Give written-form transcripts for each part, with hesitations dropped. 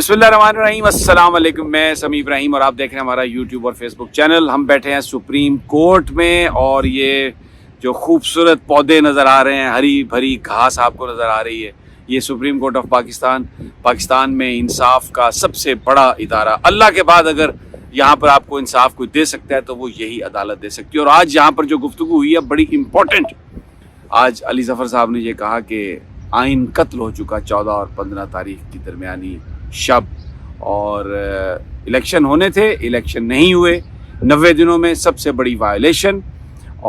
بسم اللہ الرحمن الرحیم، السلام علیکم. میں سمیع ابراہیم اور آپ دیکھ رہے ہیں ہمارا یوٹیوب اور فیس بک چینل. ہم بیٹھے ہیں سپریم کورٹ میں اور یہ جو خوبصورت پودے نظر آ رہے ہیں، ہری بھری گھاس آپ کو نظر آ رہی ہے، یہ سپریم کورٹ آف پاکستان میں انصاف کا سب سے بڑا ادارہ. اللہ کے بعد اگر یہاں پر آپ کو انصاف کوئی دے سکتا ہے تو وہ یہی عدالت دے سکتی ہے. اور آج یہاں پر جو گفتگو ہوئی ہے بڑی امپورٹنٹ. آج علی ظفر صاحب نے یہ کہا کہ آئین قتل ہو چکا 14 اور 15 تاریخ کی درمیانی شب، اور الیکشن ہونے تھے، الیکشن نہیں ہوئے. 90 دنوں میں سب سے بڑی وائلیشن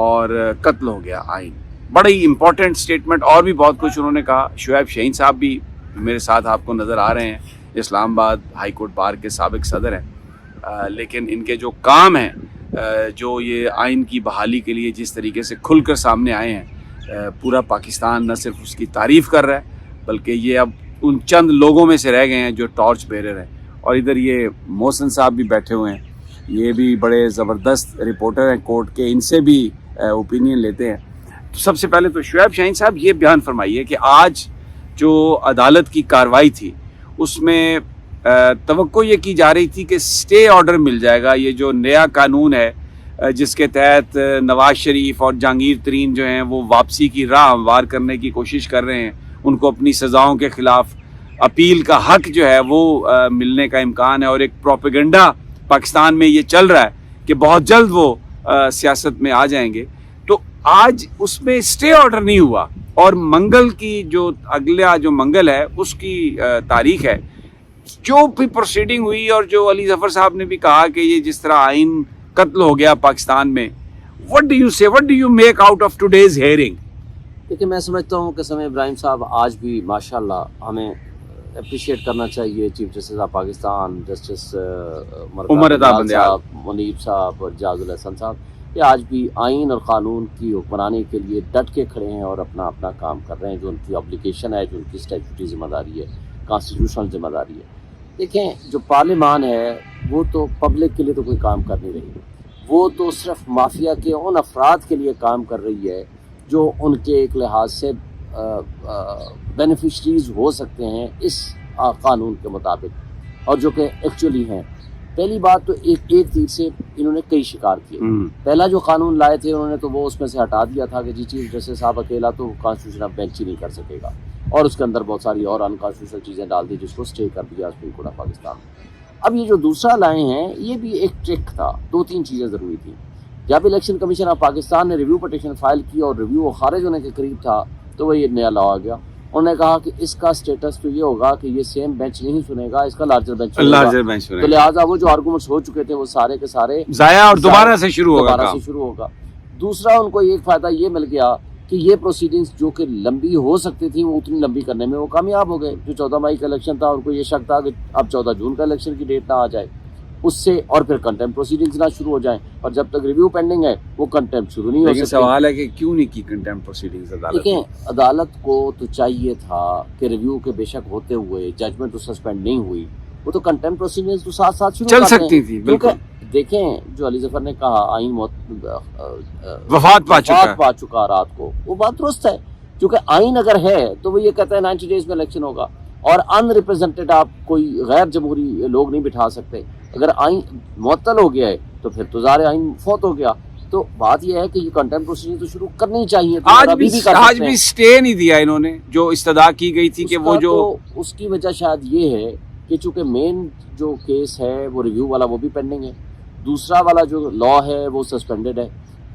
اور قتل ہو گیا آئین. بڑی امپورٹنٹ سٹیٹمنٹ. اور بھی بہت کچھ انہوں نے کہا. شعیب شاہین صاحب بھی میرے ساتھ آپ کو نظر آ رہے ہیں، اسلام آباد ہائی کورٹ بار کے سابق صدر ہیں، لیکن ان کے جو کام ہیں، جو یہ آئین کی بحالی کے لیے جس طریقے سے کھل کر سامنے آئے ہیں، پورا پاکستان نہ صرف اس کی تعریف کر رہا ہے بلکہ یہ اب ان چند لوگوں میں سے رہ گئے ہیں جو ٹارچ بیرر ہیں. اور ادھر یہ محسن صاحب بھی بیٹھے ہوئے ہیں، یہ بھی بڑے زبردست رپورٹر ہیں کورٹ کے، ان سے بھی اوپینین لیتے ہیں. تو سب سے پہلے تو شعیب شاہین صاحب یہ بیان فرمائیے کہ آج جو عدالت کی کارروائی تھی اس میں توقع یہ کی جا رہی تھی کہ سٹے آرڈر مل جائے گا. یہ جو نیا قانون ہے جس کے تحت نواز شریف اور جہانگیر ترین جو ہیں وہ واپسی کی راہ ہموار کرنے کی کوشش کر رہے ہیں، ان کو اپنی سزاؤں کے خلاف اپیل کا حق جو ہے وہ ملنے کا امکان ہے. اور ایک پروپیگنڈا پاکستان میں یہ چل رہا ہے کہ بہت جلد وہ سیاست میں آ جائیں گے. تو آج اس میں سٹے آرڈر نہیں ہوا، اور منگل کی جو اگلا جو منگل ہے اس کی تاریخ ہے. جو بھی پروسیڈنگ ہوئی اور جو علی ظفر صاحب نے بھی کہا کہ یہ جس طرح آئین قتل ہو گیا پاکستان میں، what do you make out of today's hearing؟ دیکھیں، میں سمجھتا ہوں کہ سمیع ابراہیم صاحب آج بھی ماشاءاللہ ہمیں اپریشیٹ کرنا چاہیے. Chief justice of Pakistan justice Umar صاحب، منیب صاحب اور جاز الحسن صاحب، یہ آج بھی آئین اور قانون کی حکمرانی کے لیے ڈٹ کے کھڑے ہیں اور اپنا کام کر رہے ہیں. جو ان کی ابلیگیشن ہے، جو ان کی اسٹیچوٹری ذمہ داری ہے، کانسٹیٹیوشنل ذمہ داری ہے. دیکھیں، جو پارلیمان ہے وہ تو پبلک کے لیے تو کوئی کام کر نہیں رہی، وہ تو صرف مافیا کے ان افراد کے لیے کام کر رہی ہے جو ان کے ایک لحاظ سے بینیفیشریز ہو سکتے ہیں اس قانون کے مطابق، اور جو کہ ایکچولی ہیں. پہلی بات تو ایک تیر سے انہوں نے کئی شکار کیے. پہلا جو قانون لائے تھے انہوں نے تو وہ اس میں سے ہٹا دیا تھا کہ جی چیف جسٹس صاحب اکیلا تو کانسٹیٹیوشن بینچ ہی نہیں کر سکے گا، اور اس کے اندر بہت ساری اور انکانسٹیٹیوشنل چیزیں ڈال دی جس کو اسٹے کر دیا سپریم کورٹ آف پاکستان. اب یہ جو دوسرا لائے ہیں یہ بھی ایک ٹرک تھا. 2-3 چیزیں ضروری تھیں. جب الیکشن کمیشن آف پاکستان نے ریویو پٹیشن فائل کی اور ریویو خارج ہونے کے قریب تھا تو وہ یہ نیا لا آ گیا. انہوں نے کہا کہ اس کا سٹیٹس تو یہ ہوگا کہ یہ سیم بینچ نہیں سنے گا، اس کا لارجر بینچ سنے گا. تو لہٰذا وہ جو آرگومنٹس ہو چکے تھے وہ سارے کے سارے ضائع اور دوبارہ سے شروع ہوگا. دوسرا ان کو ایک فائدہ یہ مل گیا کہ یہ پروسیڈنگز جو کہ لمبی ہو سکتی تھیں وہ اتنی لمبی کرنے میں وہ کامیاب ہو گئے. جو 14 مئی کا الیکشن تھا ان کو یہ شک تھا کہ اب 14 جون کا الیکشن کی ڈیٹ نہ آ جائے اس سے، اور پھر کنٹمپٹ پروسیڈنگز نہ شروع ہو جائیں، اور جب تک ریویو پینڈنگ ہے وہ کنٹمپٹ شروع نہیں ہو سکتی. سوال ہے کہ کیوں نہیں کی کنٹمپٹ پروسیڈنگز عدالت؟ دیکھیں، عدالت کو تو چاہیے تھا کہ ریویو کے بے شک ہوتے ہوئے ججمنٹ تو سسپینڈ نہیں ہوئی، وہ تو کنٹمپٹ پروسیڈنگز تو ساتھ ساتھ شروع چل سکتی تھی. کیونکہ دیکھیں، جو علی ظفر نے کہا آئین وفات پا چکا رات کو، وہ بات درست ہے. کیونکہ آئین اگر ہے تو وہ یہ کہتا ہے 90 ڈیز میں الیکشن ہوگا، اور ان ریپرزینٹیڈ آپ کوئی غیر جمہوری لوگ نہیں بٹھا سکتے. اگر آئین معطل ہو گیا ہے تو پھر تو ظاہر آئین فوت ہو گیا. تو بات یہ ہے کہ یہ کنٹمپٹ پروسیڈنگ تو شروع کرنی چاہیے. آج بھی سٹے نہیں دیا انہوں نے جو استدعا کی گئی تھی کہ وہ جو اس کی وجہ شاید یہ ہے کہ چونکہ مین جو کیس ہے وہ ریویو والا وہ بھی پینڈنگ ہے، دوسرا والا جو لا ہے وہ سسپینڈڈ ہے،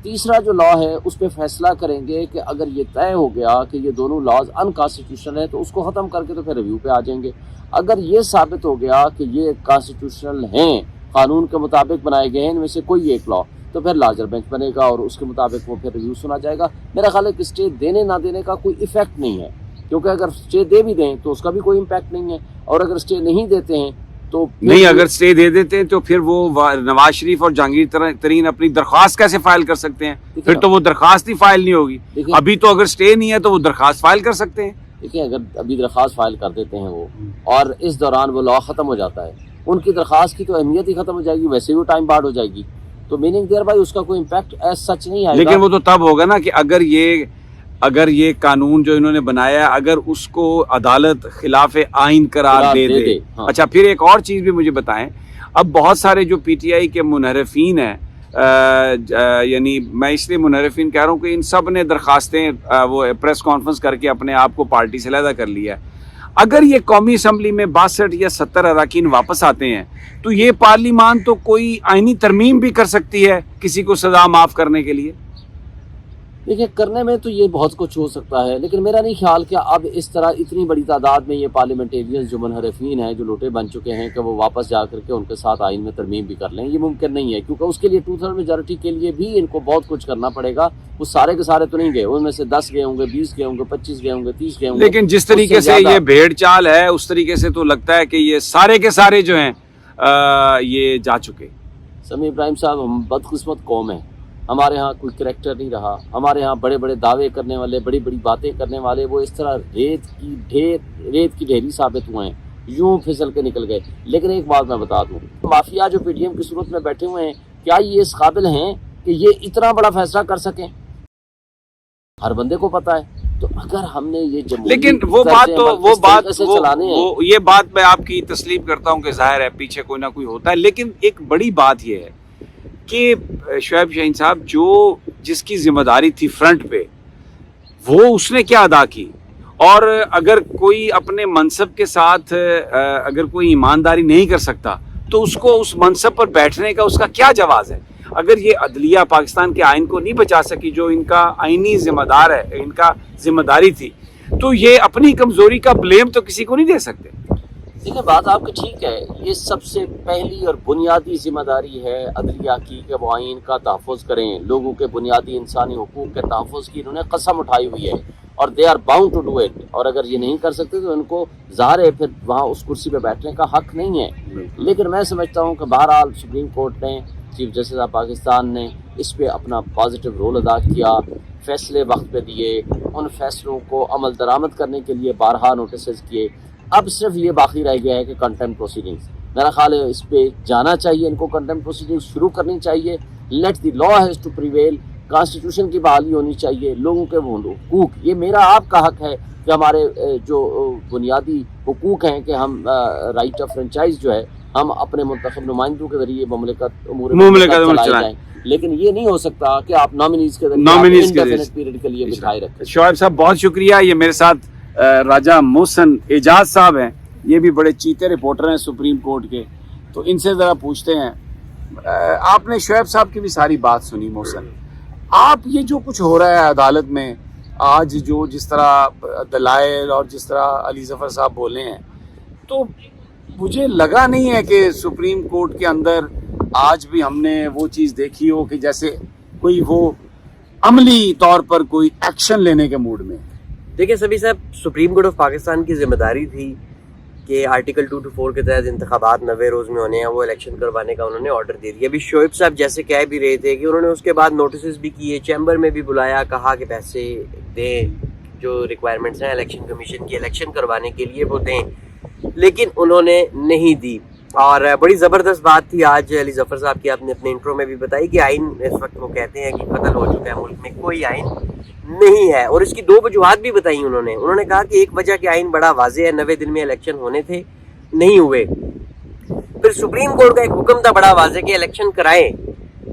تیسرا جو لا ہے اس پہ فیصلہ کریں گے کہ اگر یہ طے ہو گیا کہ یہ دونوں لاز انکانسٹیٹیوشنل ہیں تو اس کو ختم کر کے تو پھر ریویو پہ آ جائیں گے. اگر یہ ثابت ہو گیا کہ یہ کانسٹیٹیوشنل ہیں، قانون کے مطابق بنائے گئے ہیں ان میں سے کوئی ایک لا، تو پھر لارجر بینچ بنے گا اور اس کے مطابق وہ پھر ریویو سنا جائے گا. میرا خیال ہے کہ اسٹے دینے نہ دینے کا کوئی ایفیکٹ نہیں ہے، کیونکہ اگر اسٹے دے بھی دیں تو اس کا بھی کوئی امپیکٹ نہیں ہے، اور اگر اسٹے نہیں دیتے ہیں تو نہیں، اگر اسٹے دے دیتے ہیں تو پھر وہ نواز شریف اور جہانگیر ترین اپنی درخواست کیسے فائل کر سکتے ہیں؟ پھر تو وہ درخواست ہی فائل نہیں ہوگی. ابھی تو اگر اسٹے نہیں ہے تو وہ درخواست فائل کر سکتے ہیں. دیکھیں، اگر ابھی درخواست فائل کر دیتے ہیں وہ، اور اس دوران وہ لا ختم ہو جاتا ہے، ان کی درخواست کی تو اہمیت ہی ختم ہو جائے گی، ویسے بھی وہ ٹائم بارڈ ہو جائے گی. تو میننگ دیر بائی اس کا کوئی امپیکٹ ایز سچ نہیں آئے گا. لیکن وہ تو تب ہوگا نا کہ اگر یہ اگر یہ قانون جو انہوں نے بنایا ہے اگر اس کو عدالت خلاف آئین قرار دے دے. اچھا پھر ایک اور چیز بھی مجھے بتائیں, اب بہت سارے جو پی ٹی آئی کے منحرفین ہیں, یعنی میں اس لیے منحرفین کہہ رہا ہوں کہ ان سب نے درخواستیں وہ پریس کانفرنس کر کے اپنے آپ کو پارٹی سے علیحدہ کر لیا ہے. اگر یہ قومی اسمبلی میں 62 یا 70 اراکین واپس آتے ہیں تو یہ پارلیمان تو کوئی آئینی ترمیم بھی کر سکتی ہے کسی کو سزا معاف کرنے کے لیے. دیکھیں کرنے میں تو یہ بہت کچھ ہو سکتا ہے, لیکن میرا نہیں خیال کہ اب اس طرح اتنی بڑی تعداد میں یہ پارلیمنٹیرینز جو منحرفین ہیں, جو لوٹے بن چکے ہیں, کہ وہ واپس جا کر کے ان کے ساتھ آئین میں ترمیم بھی کر لیں. یہ ممکن نہیں ہے, کیونکہ اس کے لیے 2/3 میجارٹی کے لیے بھی ان کو بہت کچھ کرنا پڑے گا. وہ سارے کے سارے تو نہیں گئے, ان میں سے 10 گئے ہوں گے, 20 گئے ہوں گے, 25 گئے ہوں گے, 30 گئے ہوں گے. لیکن جس طریقے سے یہ بھیڑ چال ہے اس طریقے سے تو لگتا ہے کہ یہ سارے کے سارے جو ہیں یہ جا چکے. سمیع ابراہیم صاحب, ہم بدقسمت قوم ہیں. ہمارے ہاں کوئی کریکٹر نہیں رہا. ہمارے ہاں بڑے بڑے دعوے کرنے والے, بڑی بڑی باتیں کرنے والے, وہ اس طرح ریت کی ڈھیری ثابت ہوئے ہیں, یوں پھسل کے نکل گئے. لیکن ایک بات میں بتا دوں, مافیا جو پی ڈی ایم کی صورت میں بیٹھے ہوئے ہیں, کیا یہ اس قابل ہیں کہ یہ اتنا بڑا فیصلہ کر سکیں؟ ہر بندے کو پتا ہے. تو اگر ہم نے یہ لیکن وہ یہ بات میں آپ کی تسلیم کرتا ہوں کہ ظاہر ہے پیچھے کوئی نہ کوئی ہوتا ہے, لیکن ایک بڑی بات یہ ہے کہ شعیب شاہین صاحب جس کی ذمہ داری تھی فرنٹ پہ, وہ اس نے کیا ادا کی. اور اگر کوئی اپنے منصب کے ساتھ اگر کوئی ایمانداری نہیں کر سکتا تو اس کو اس منصب پر بیٹھنے کا اس کا کیا جواز ہے. اگر یہ عدلیہ پاکستان کے آئین کو نہیں بچا سکی جو ان کا آئینی ذمہ دار ہے, ان کا ذمہ داری تھی, تو یہ اپنی کمزوری کا بلیم تو کسی کو نہیں دے سکتے. دیکھیں بات آپ کی ٹھیک ہے, یہ سب سے پہلی اور بنیادی ذمہ داری ہے عدلیہ کی کہ وہ آئین کا تحفظ کریں. لوگوں کے بنیادی انسانی حقوق کے تحفظ کی انہوں نے قسم اٹھائی ہوئی ہے, اور they are bound to do it. اور اگر یہ نہیں کر سکتے تو ان کو ظاہر ہے پھر وہاں اس کرسی پہ بیٹھنے کا حق نہیں ہے. لیکن میں سمجھتا ہوں کہ بہرحال سپریم کورٹ نے, چیف جسٹس آف پاکستان نے اس پہ اپنا پازیٹیو رول ادا کیا, فیصلے وقت پہ دیے, ان فیصلوں کو عمل درآمد کرنے کے لیے بارہا نوٹسز کیے. اب صرف یہ باقی رہ گیا ہے کہ کنٹمپٹ پروسیڈنگز. میرا خیال ہے اس پہ جانا چاہیے, ان کو کنٹمپٹ پروسیڈنگز شروع کرنی چاہیے. Let the law has to prevail. Constitution کی بحالی ہونی چاہیے, لوگوں کے حقوق, یہ میرا آپ کا حق ہے کہ ہمارے جو بنیادی حقوق ہیں کہ ہم رائٹ آف فرنچائز جو ہے ہم اپنے منتخب نمائندوں کے ذریعے مملکت چلائے جائیں. لیکن یہ نہیں ہو سکتا کہ آپ نامنیز کے ذریعے پیریڈ کے لیے بٹھائے رکھیں. شعیب صاحب بہت شکریہ. یہ میرے ساتھ راجہ محسن اعجاز صاحب ہیں, یہ بھی بڑے چیتے رپورٹر ہیں سپریم کورٹ کے, تو ان سے ذرا پوچھتے ہیں. آپ نے شعیب صاحب کی بھی ساری بات سنی. محسن, آپ یہ جو کچھ ہو رہا ہے عدالت میں آج, جو جس طرح دلائل اور جس طرح علی ظفر صاحب بولے ہیں, تو مجھے لگا نہیں ہے کہ سپریم کورٹ کے اندر آج بھی ہم نے وہ چیز دیکھی ہو کہ جیسے کوئی وہ عملی طور پر کوئی ایکشن لینے کے موڈ میں. دیکھیں سبھی صاحب, سپریم کورٹ آف پاکستان کی ذمہ داری تھی کہ آرٹیکل 224 کے تحت انتخابات 90 روز میں ہونے ہیں, وہ الیکشن کروانے کا انہوں نے آرڈر دے دیا. ابھی شعیب صاحب جیسے کہہ بھی رہے تھے کہ انہوں نے اس کے بعد نوٹسز بھی کیے, چیمبر میں بھی بلایا, کہا کہ پیسے دیں, جو ریکوائرمنٹس ہیں الیکشن کمیشن کی الیکشن کروانے کے لیے وہ دیں, لیکن انہوں نے نہیں دی. اور بڑی زبردست بات تھی آج علی ظفر صاحب کی, آپ نے اپنے انٹرو میں بھی بتائی کہ آئین اس وقت وہ کہتے ہیں کہ قتل ہو چکا ہے, ملک میں کوئی آئین نہیں ہے. اور اس کی 2 وجوہات بھی بتائی انہوں نے کہا کہ ایک وجہ کہ آئین بڑا واضح ہے, 90 دن میں الیکشن ہونے تھے, نہیں ہوئے. پھر سپریم کورٹ کا ایک حکم تھا بڑا واضح کہ الیکشن کرائیں,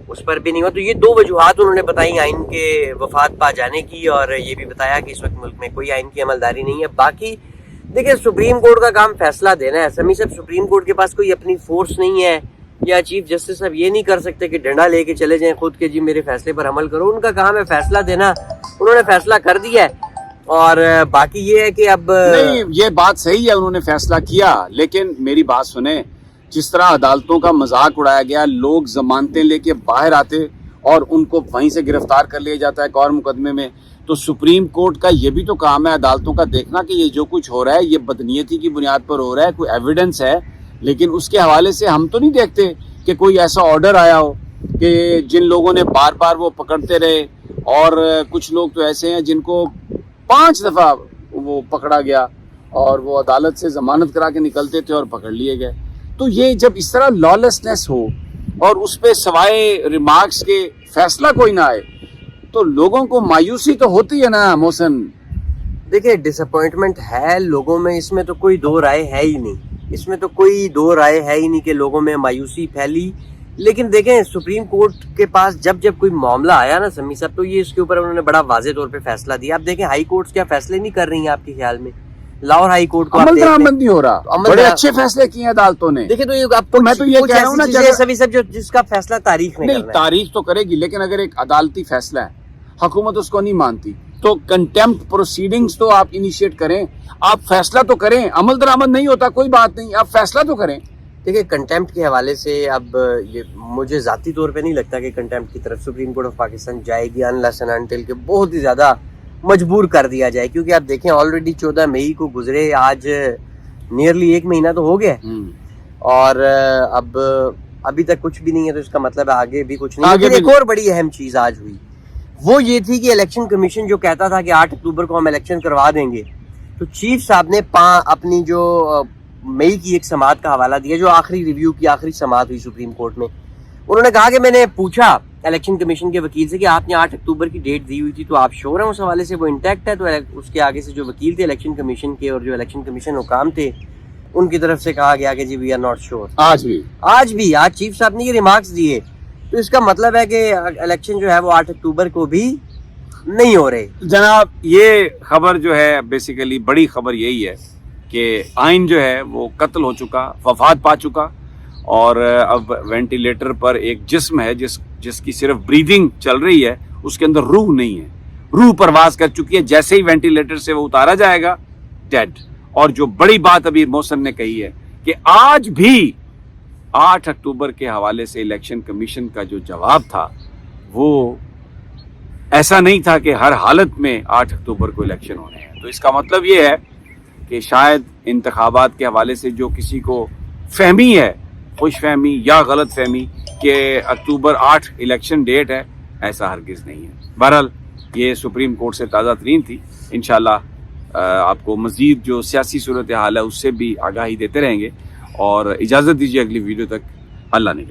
اس پر بھی نہیں ہوا. تو یہ 2 وجوہات انہوں نے بتائی آئین کے وفات پا جانے کی, اور یہ بھی بتایا کہ اس وقت ملک میں کوئی آئین کی عملداری نہیں ہے. باقی دیکھیں سپریم کورٹ کا کام فیصلہ دینا ہے. سمیع صاحب, سپریم کورٹ کے پاس کوئی اپنی فورس نہیں ہے, یا چیف جسٹس صاحب یہ نہیں کر سکتے کہ ڈنڈا لے کے چلے جائیں خود کے جی میرے فیصلے پر عمل کرو. ان کا کام ہے فیصلہ دینا, انہوں نے فیصلہ کر دیا ہے. اور باقی یہ ہے کہ اب نہیں, یہ بات صحیح ہے, انہوں نے فیصلہ کیا, لیکن میری بات سنیں, جس طرح عدالتوں کا مذاق اڑایا گیا, لوگ ضمانتیں لے کے باہر آتے اور ان کو وہیں سے گرفتار کر لیا جاتا ہے ایک اور مقدمے میں, تو سپریم کورٹ کا یہ بھی تو کام ہے عدالتوں کا دیکھنا کہ یہ جو کچھ ہو رہا ہے یہ بدنیتی کی بنیاد پر ہو رہا ہے, کوئی ایویڈنس ہے. لیکن اس کے حوالے سے ہم تو نہیں دیکھتے کہ کوئی ایسا آرڈر آیا ہو کہ جن لوگوں نے بار بار وہ پکڑتے رہے, اور کچھ لوگ تو ایسے ہیں جن کو 5 دفعہ وہ پکڑا گیا اور وہ عدالت سے ضمانت کرا کے نکلتے تھے اور پکڑ لیے گئے. تو یہ جب اس طرح لالیسنس ہو اور اس پہ سوائے ریمارکس کے فیصلہ کوئی نہ آئے, تو لوگوں کو مایوسی تو ہوتی ہے نا محسن. دیکھیں ڈس اپوائنٹمنٹ ہے لوگوں میں, اس میں تو کوئی دو رائے ہے ہی نہیں, اس میں تو کوئی دو رائے ہے ہی نہیں کہ لوگوں میں مایوسی پھیلی. لیکن دیکھیں سپریم کورٹ کے پاس جب کوئی معاملہ آیا نا سمی صاحب, تو یہ اس کے اوپر انہوں نے بڑا واضح طور پہ فیصلہ دیا. آپ دیکھیں ہائی کورٹس کیا فیصلے نہیں کر رہی ہیں آپ کے خیال میں؟ لاہور ہائی کورٹ کو عمل درآمد نہیں ہو رہا, بڑے اچھے فیصلے کیے ہیں عدالتوں نے. دیکھیں تو اب میں تو یہ کہہ رہا ہوں نا سبھی سب جو جس کا فیصلہ تاریخ نے نہیں, کرنا ہے. تاریخ تو کرے گی, لیکن اگر ایک عدالتی فیصلہ ہے حکومت اس کو نہیں مانتی تو کنٹیمپٹ پروسیڈنگز تو آپ انیشیٹ کریں, آپ فیصلہ تو کریں. عمل درآمد نہیں ہوتا کوئی بات نہیں, آپ فیصلہ تو کریں. دیکھیں کنٹیمپٹ کے حوالے سے اب یہ مجھے ذاتی طور پہ نہیں لگتا کہ کنٹیمپٹ کی طرف سپریم کورٹ آف پاکستان جائے گی انلیس اینڈ انٹل کہ بہت ہی زیادہ مجبور کر دیا جائے, کیونکہ آپ دیکھیں آلریڈی 14 مئی کو گزرے, آج نیئرلی 1 مہینہ تو ہو گیا اور اب ابھی تک کچھ بھی نہیں ہے, تو اس کا مطلب ہے آگے بھی کچھ نہیں. ایک اور بڑی اہم چیز آج ہوئی, وہ یہ تھی کہ الیکشن کمیشن جو کہتا تھا کہ 8 اکتوبر کو ہم الیکشن کروا دیں گے, تو چیف صاحب نے اپنی جو مئی کی ایک سماعت کا حوالہ دیا, جو آخری ریویو کی آخری سماعت ہوئی سپریم کورٹ میں. انہوں نے کہا کہ میں نے پوچھا الیکشن کمیشن کے وکیل سے کہ آپ نے 8 اکتوبر کی ڈیٹ دی ہوئی تھی, تو آپ شور ہیں اس حوالے سے وہ انٹیکٹ ہے؟ تو اس کے آگے سے جو وکیل تھے الیکشن کمیشن کے اور جو الیکشن کمیشن حکام تھے ان کی طرف سے کہا گیا کہ جی وی آر ناٹ شور. آج چیف صاحب نے یہ ریمارکس دیے, تو اس کا مطلب ہے کہ الیکشن جو ہے وہ 8 اکتوبر کو بھی نہیں ہو رہے. جناب یہ خبر جو ہے بیسیکلی بڑی خبر یہی ہے کہ آئین جو ہے وہ قتل ہو چکا, وفات پا چکا, اور اب وینٹیلیٹر پر ایک جسم ہے جس کی صرف بریدنگ چل رہی ہے, اس کے اندر روح نہیں ہے, روح پرواز کر چکی ہے. جیسے ہی وینٹیلیٹر سے وہ اتارا جائے گا ڈیڈ. اور جو بڑی بات ابھی محسن نے کہی ہے کہ آج بھی 8 اکتوبر کے حوالے سے الیکشن کمیشن کا جو جواب تھا وہ ایسا نہیں تھا کہ ہر حالت میں 8 اکتوبر کو الیکشن ہونے ہیں. تو اس کا مطلب یہ ہے کہ شاید انتخابات کے حوالے سے جو کسی کو فہمی ہے, خوش فہمی یا غلط فہمی, کہ اکتوبر 8 الیکشن ڈیٹ ہے, ایسا ہرگز نہیں ہے. بہرحال یہ سپریم کورٹ سے تازہ ترین تھی. انشاءاللہ آپ کو مزید جو سیاسی صورتحال ہے اس سے بھی آگاہی دیتے رہیں گے, اور اجازت دیجیے اگلی ویڈیو تک. اللہ نے